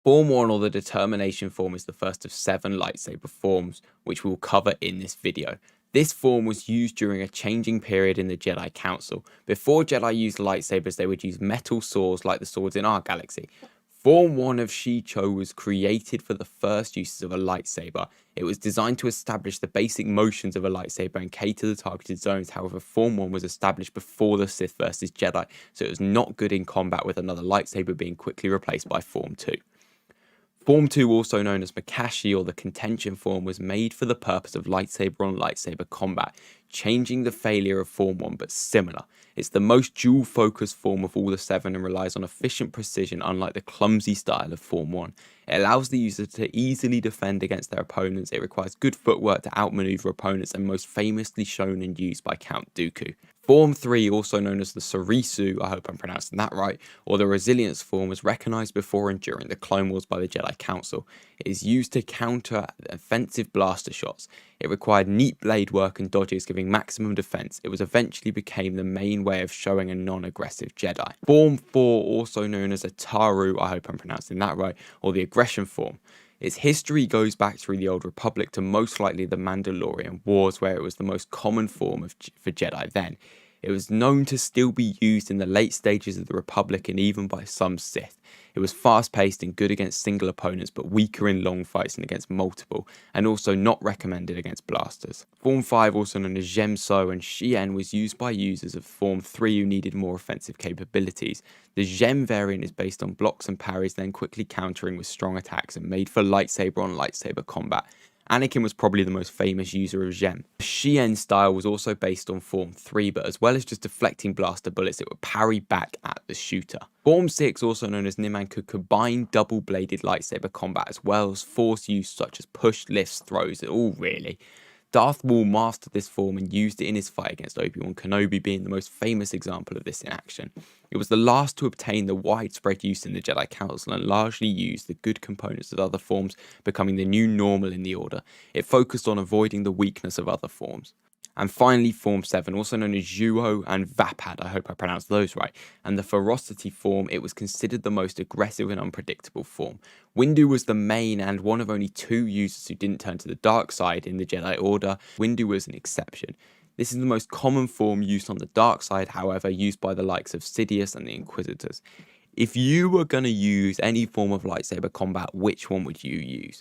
Form 1, or the Determination form, is the first of 7 lightsaber forms, which we'll cover in this video. This form was used during a changing period in the Jedi Council. Before Jedi used lightsabers, they would use metal swords like the swords in our galaxy. Form 1 of Shicho was created for the first uses of a lightsaber. It was designed to establish the basic motions of a lightsaber and cater the targeted zones. However, Form 1 was established before the Sith versus Jedi, so it was not good in combat, with another lightsaber being quickly replaced by Form 2. Form 2, also known as Makashi, or the Contention form, was made for the purpose of lightsaber on lightsaber combat, changing the failure of Form 1 but similar. It's the most dual focus form of all the 7 and relies on efficient precision, unlike the clumsy style of Form 1. It allows the user to easily defend against their opponents. It requires good footwork to outmaneuver opponents, and most famously shown and used by Count Dooku. Form 3, also known as the Sarisu, I hope I'm pronouncing that right, or the Resilience form, was recognised before and during the Clone Wars by the Jedi Council. It is used to counter offensive blaster shots. It required neat blade work and dodges, giving maximum defense. It was eventually became the main way of showing a non-aggressive Jedi. Form 4, also known as a Taru, I hope I'm pronouncing that right, or the Aggression form. Its history goes back through the Old Republic to most likely the Mandalorian Wars, where it was the most common form for Jedi then. It was known to still be used in the late stages of the Republic and even by some Sith. It was fast-paced and good against single opponents, but weaker in long fights and against multiple, and also not recommended against blasters. Form 5, also known as Gemso and Shien, was used by users of Form 3 who needed more offensive capabilities. The Gem variant is based on blocks and parries, then quickly countering with strong attacks, and made for lightsaber on lightsaber combat. Anakin was probably the most famous user of Gem. The Shien style was also based on Form 3, but as well as just deflecting blaster bullets, it would parry back at the shooter. Form 6, also known as Niman, could combine double-bladed lightsaber combat as well as force use such as push, lifts, throws, all really. Darth Maul mastered this form and used it in his fight against Obi-Wan Kenobi, being the most famous example of this in action. It was the last to obtain the widespread use in the Jedi Council and largely used the good components of other forms, becoming the new normal in the Order. It focused on avoiding the weakness of other forms. And finally, Form 7, also known as Zhuo and Vapad, I hope I pronounced those right, and the Ferocity form. It was considered the most aggressive and unpredictable form. Windu was the main and one of only 2 users who didn't turn to the dark side in the Jedi Order. Windu was an exception. This is the most common form used on the dark side, however, used by the likes of Sidious and the Inquisitors. If you were going to use any form of lightsaber combat, which one would you use?